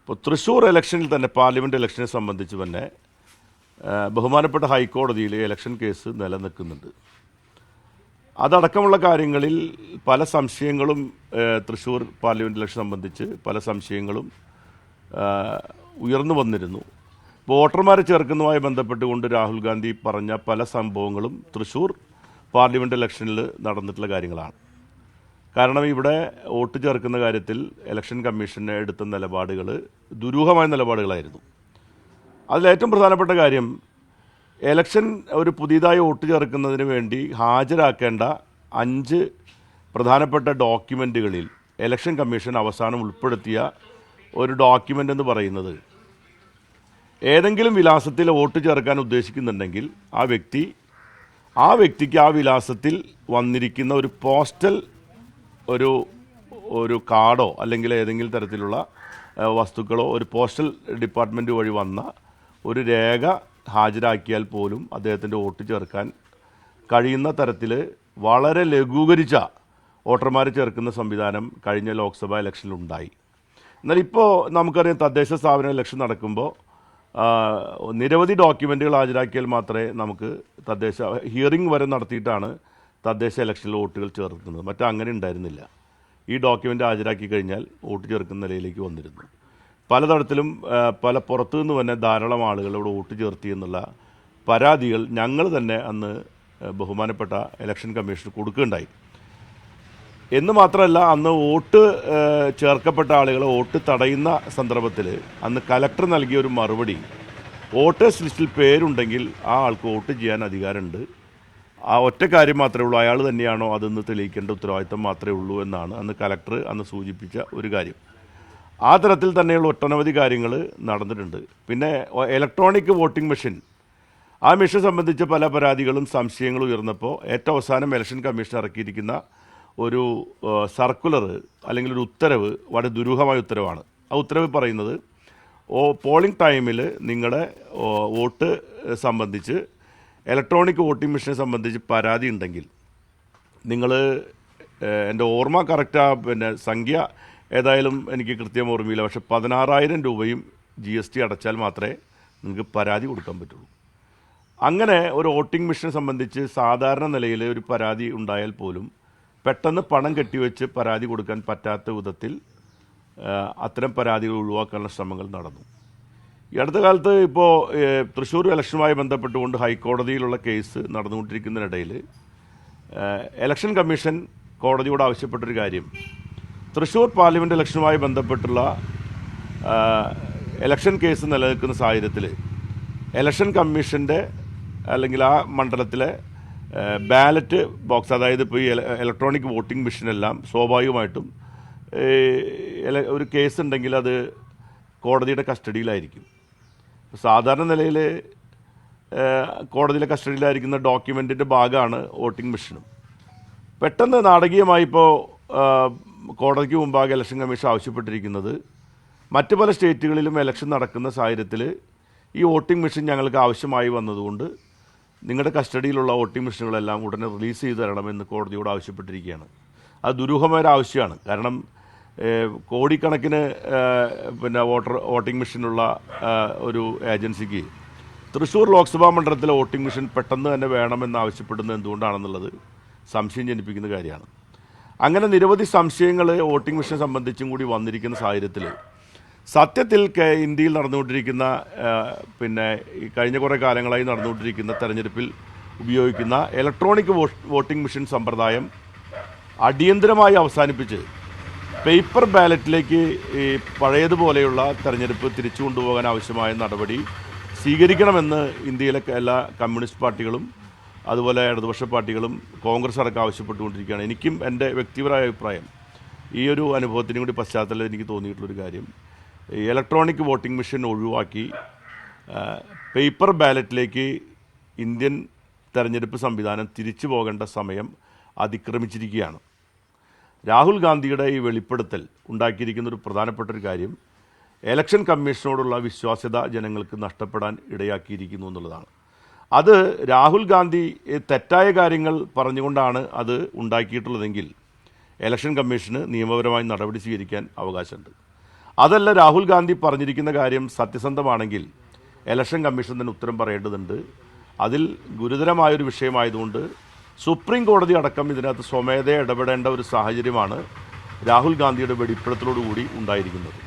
ഇപ്പോൾ തൃശ്ശൂർ ഇലക്ഷനിൽ തന്നെ പാർലമെൻറ്റ് ഇലക്ഷനെ സംബന്ധിച്ച് തന്നെ ബഹുമാനപ്പെട്ട ഹൈക്കോടതിയിൽ ഇലക്ഷൻ കേസ് നിലനിൽക്കുന്നുണ്ട്. അതടക്കമുള്ള കാര്യങ്ങളിൽ പല സംശയങ്ങളും തൃശ്ശൂർ പാർലമെൻറ്റ് ഇലക്ഷൻ സംബന്ധിച്ച് പല സംശയങ്ങളും ഉയർന്നു വന്നിരുന്നു. വോട്ടർമാരെ ചേർക്കുന്നതുമായി ബന്ധപ്പെട്ടുകൊണ്ട് രാഹുൽ ഗാന്ധി പറഞ്ഞ പല സംഭവങ്ങളും തൃശ്ശൂർ പാർലമെൻറ്റ് ഇലക്ഷനിൽ നടന്നിട്ടുള്ള കാര്യങ്ങളാണ്. കാരണം ഇവിടെ വോട്ട് ചേർക്കുന്ന കാര്യത്തിൽ ഇലക്ഷൻ കമ്മീഷൻ എടുത്ത നിലപാടുകൾ ദുരൂഹമായ നിലപാടുകളായിരുന്നു. അതിലേറ്റവും പ്രധാനപ്പെട്ട കാര്യം ഇലക്ഷൻ ഒരു പുതിയതായി വോട്ട് ചേർക്കുന്നതിന് വേണ്ടി ഹാജരാക്കേണ്ട 5 പ്രധാനപ്പെട്ട ഡോക്യുമെൻറ്റുകളിൽ ഇലക്ഷൻ കമ്മീഷൻ അവസാനം ഉൾപ്പെടുത്തിയ ഒരു ഡോക്യുമെൻ്റ് എന്ന് പറയുന്നത് ഏതെങ്കിലും വിലാസത്തിൽ വോട്ട് ചേർക്കാൻ ഉദ്ദേശിക്കുന്നുണ്ടെങ്കിൽ ആ വ്യക്തിക്ക് ആ വിലാസത്തിൽ വന്നിരിക്കുന്ന ഒരു പോസ്റ്റൽ ഒരു കാർഡോ അല്ലെങ്കിൽ ഏതെങ്കിലും തരത്തിലുള്ള വസ്തുക്കളോ ഒരു പോസ്റ്റൽ ഡിപ്പാർട്ട്മെൻറ്റ് വഴി വന്ന ഒരു രേഖ ഹാജരാക്കിയാൽ പോലും അദ്ദേഹത്തിൻ്റെ വോട്ട് ചേർക്കാൻ കഴിയുന്ന തരത്തിൽ വളരെ ലഘൂകരിച്ച വോട്ടർമാരെ ചേർക്കുന്ന സംവിധാനം കഴിഞ്ഞ ലോക്സഭാ ഇലക്ഷനിലുണ്ടായി. എന്നാൽ ഇപ്പോൾ നമുക്കറിയാം തദ്ദേശ സ്ഥാപന ഇലക്ഷൻ നടക്കുമ്പോൾ നിരവധി ഡോക്യുമെൻറ്റുകൾ ഹാജരാക്കിയാൽ മാത്രമേ നമുക്ക് ഹിയറിംഗ് വരെ നടത്തിയിട്ടാണ് തദ്ദേശ ഇലക്ഷനിൽ വോട്ടുകൾ ചേർക്കുന്നത്. അങ്ങനെ ഉണ്ടായിരുന്നില്ല. ഈ ഡോക്യുമെൻ്റ് ഹാജരാക്കി കഴിഞ്ഞാൽ വോട്ട് ചേർക്കുന്ന നിലയിലേക്ക് വന്നിരുന്നു. പലതരത്തിലും പുറത്തു നിന്ന് തന്നെ ധാരാളം ആളുകൾ ഇവിടെ വോട്ട് ചേർത്തി എന്നുള്ള പരാതികൾ ഞങ്ങൾ തന്നെ അന്ന് ബഹുമാനപ്പെട്ട ഇലക്ഷൻ കമ്മീഷന് കൊടുക്കുകയുണ്ടായി. എന്ന് മാത്രമല്ല, അന്ന് വോട്ട് ചേർക്കപ്പെട്ട ആളുകളെ വോട്ട് തടയുന്ന സന്ദർഭത്തിൽ അന്ന് കലക്ടർ നൽകിയ ഒരു മറുപടി, വോട്ടേഴ്സ് ലിസ്റ്റിൽ പേരുണ്ടെങ്കിൽ ആ ആൾക്ക് വോട്ട് ചെയ്യാൻ അധികാരമുണ്ട്, ആ ഒറ്റ കാര്യം മാത്രമേ ഉള്ളൂ, അയാൾ തന്നെയാണോ അതെന്ന് തെളിയിക്കേണ്ട ഉത്തരവാദിത്തം മാത്രമേ ഉള്ളൂ എന്നാണ് അന്ന് കലക്ടർ സൂചിപ്പിച്ച ഒരു കാര്യം. ആ തരത്തിൽ തന്നെയുള്ള ഒട്ടനവധി കാര്യങ്ങൾ നടന്നിട്ടുണ്ട്. പിന്നെ ഇലക്ട്രോണിക് വോട്ടിംഗ് മെഷീൻ, ആ മെഷീൻ സംബന്ധിച്ച് പല പരാതികളും സംശയങ്ങളും ഉയർന്നപ്പോൾ ഏറ്റവും അവസാനം ഇലക്ഷൻ കമ്മീഷൻ ഇറക്കിയിരിക്കുന്ന ഒരു സർക്കുലർ അല്ലെങ്കിൽ ഒരു ഉത്തരവ് വളരെ ദുരൂഹമായ ഉത്തരവാണ്. ആ ഉത്തരവ് പറയുന്നത് പോളിംഗ് ടൈമിൽ നിങ്ങളുടെ വോട്ട് സംബന്ധിച്ച് ഇലക്ട്രോണിക് വോട്ടിംഗ് മെഷീനെ സംബന്ധിച്ച് പരാതി ഉണ്ടെങ്കിൽ നിങ്ങൾ, എൻ്റെ ഓർമ്മ കറക്റ്റ് സംഖ്യ ഏതായാലും എനിക്ക് കൃത്യം ഓർമ്മയില്ല, പക്ഷേ 16,000 രൂപയും GST അടച്ചാൽ മാത്രമേ നിങ്ങൾക്ക് പരാതി കൊടുക്കാൻ പറ്റുള്ളൂ. അങ്ങനെ ഒരു വോട്ടിംഗ് മെഷീനെ സംബന്ധിച്ച് സാധാരണ നിലയിൽ ഒരു പരാതി ഉണ്ടായാൽ പോലും പെട്ടെന്ന് പണം കെട്ടിവെച്ച് പരാതി കൊടുക്കാൻ പറ്റാത്ത വിധത്തിൽ അത്തരം പരാതികൾ ഒഴിവാക്കാനുള്ള ശ്രമങ്ങൾ നടന്നു. ഈ അടുത്ത കാലത്ത് ഇപ്പോൾ തൃശ്ശൂർ ഇലക്ഷനുമായി ബന്ധപ്പെട്ടുകൊണ്ട് ഹൈക്കോടതിയിലുള്ള കേസ് നടന്നുകൊണ്ടിരിക്കുന്നതിനിടയിൽ ഇലക്ഷൻ കമ്മീഷൻ കോടതിയോട് ആവശ്യപ്പെട്ടൊരു കാര്യം, തൃശ്ശൂർ പാർലമെൻറ്റ് ഇലക്ഷനുമായി ബന്ധപ്പെട്ടുള്ള ഇലക്ഷൻ കേസ് നിലനിൽക്കുന്ന സാഹചര്യത്തിൽ ഇലക്ഷൻ കമ്മീഷൻ്റെ അല്ലെങ്കിൽ ആ മണ്ഡലത്തിലെ ബാലറ്റ് ബോക്സ്, അതായത് ഇപ്പോൾ ഈ ഇലക്ട്രോണിക് വോട്ടിംഗ് മെഷീനെല്ലാം സ്വാഭാവികമായിട്ടും ഒരു കേസ് ഉണ്ടെങ്കിൽ അത് കോടതിയുടെ കസ്റ്റഡിയിലായിരിക്കും. സാധാരണ നിലയിൽ കോടതിയിലെ കസ്റ്റഡിയിലായിരിക്കുന്ന ഡോക്യുമെൻറ്റിൻ്റെ ഭാഗമാണ് വോട്ടിംഗ് മെഷീനും. പെട്ടെന്ന് നാടകീയമായി ഇപ്പോൾ കോടതിക്ക് മുമ്പാകെ ഇലക്ഷൻ കമ്മീഷൻ ആവശ്യപ്പെട്ടിരിക്കുന്നത്, മറ്റ് പല സ്റ്റേറ്റുകളിലും ഇലക്ഷൻ നടക്കുന്ന സാഹചര്യത്തിൽ ഈ വോട്ടിംഗ് മെഷീൻ ഞങ്ങൾക്ക് ആവശ്യമായി വന്നതുകൊണ്ട് നിങ്ങളുടെ കസ്റ്റഡിയിലുള്ള വോട്ടിംഗ് മെഷീനുകളെല്ലാം ഉടനെ റിലീസ് ചെയ്ത് തരണമെന്ന് കോടതിയോട് ആവശ്യപ്പെട്ടിരിക്കുകയാണ്. അത് ദുരൂഹമായൊരു ആവശ്യമാണ്. കാരണം കോടിക്കണക്കിന് വോട്ടിംഗ് മെഷീനുള്ള ഒരു ഏജൻസിക്ക് തൃശ്ശൂർ ലോക്സഭാ മണ്ഡലത്തിലെ വോട്ടിംഗ് മെഷീൻ പെട്ടെന്ന് തന്നെ വേണമെന്ന് ആവശ്യപ്പെടുന്നത് എന്തുകൊണ്ടാണെന്നുള്ളത് സംശയം ജനിപ്പിക്കുന്ന കാര്യമാണ്. അങ്ങനെ നിരവധി സംശയങ്ങൾ വോട്ടിംഗ് മെഷീനെ സംബന്ധിച്ചും കൂടി വന്നിരിക്കുന്ന സാഹചര്യത്തിൽ സത്യത്തിൽ ഇന്ത്യയിൽ നടന്നുകൊണ്ടിരിക്കുന്ന ഈ കഴിഞ്ഞ കുറേ കാലങ്ങളായി നടന്നുകൊണ്ടിരിക്കുന്ന തെരഞ്ഞെടുപ്പിൽ ഉപയോഗിക്കുന്ന ഇലക്ട്രോണിക് വോട്ടിംഗ് മെഷീൻ സമ്പ്രദായം അടിയന്തരമായി അവസാനിപ്പിച്ച് പേപ്പർ ബാലറ്റിലേക്ക് ഈ പഴയതുപോലെയുള്ള തെരഞ്ഞെടുപ്പ് തിരിച്ചു കൊണ്ടുപോകാൻ ആവശ്യമായ നടപടി സ്വീകരിക്കണമെന്ന് ഇന്ത്യയിലെ എല്ലാ കമ്മ്യൂണിസ്റ്റ് പാർട്ടികളും അതുപോലെ ഇടതുപക്ഷ പാർട്ടികളും കോൺഗ്രസ് അടക്കം ആവശ്യപ്പെട്ടുകൊണ്ടിരിക്കുകയാണ്. എനിക്കും എൻ്റെ വ്യക്തിപരമായ അഭിപ്രായം, ഈ ഒരു അനുഭവത്തിനും കൂടി പശ്ചാത്തലത്തിൽ എനിക്ക് തോന്നിയിട്ടുള്ളൊരു കാര്യം, ഈ ഇലക്ട്രോണിക് വോട്ടിംഗ് മെഷീൻ ഒഴിവാക്കി പേപ്പർ ബാലറ്റിലേക്ക് ഇന്ത്യൻ തെരഞ്ഞെടുപ്പ് സംവിധാനം തിരിച്ചു പോകേണ്ട സമയം അതിക്രമിച്ചിരിക്കുകയാണ്. രാഹുൽ ഗാന്ധിയുടെ ഈ വെളിപ്പെടുത്തൽ ഉണ്ടാക്കിയിരിക്കുന്ന ഒരു പ്രധാനപ്പെട്ട ഒരു കാര്യം, ഇലക്ഷൻ കമ്മീഷനോടുള്ള വിശ്വാസ്യത ജനങ്ങൾക്ക് നഷ്ടപ്പെടാൻ ഇടയാക്കിയിരിക്കുന്നു എന്നുള്ളതാണ്. അത് രാഹുൽ ഗാന്ധി തെറ്റായ കാര്യങ്ങൾ പറഞ്ഞുകൊണ്ടാണ് അത് ഉണ്ടാക്കിയിട്ടുള്ളതെങ്കിൽ ഇലക്ഷൻ കമ്മീഷന് നിയമപരമായി നടപടി സ്വീകരിക്കാൻ അവകാശമുണ്ട്. അതല്ല, രാഹുൽ ഗാന്ധി പറഞ്ഞിരിക്കുന്ന കാര്യം സത്യസന്ധമാണെങ്കിൽ ഇലക്ഷൻ കമ്മീഷൻ തന്നെ ഉത്തരം പറയേണ്ടതുണ്ട്. അതിൽ ഗുരുതരമായൊരു വിഷയമായതുകൊണ്ട് സുപ്രീം കോടതി അടക്കം ഇതിനകത്ത് സ്വമേധയെ ഇടപെടേണ്ട ഒരു സാഹചര്യമാണ് രാഹുൽ ഗാന്ധിയുടെ വെളിപ്പെടുത്തലോടുകൂടി ഉണ്ടായിരിക്കുന്നത്.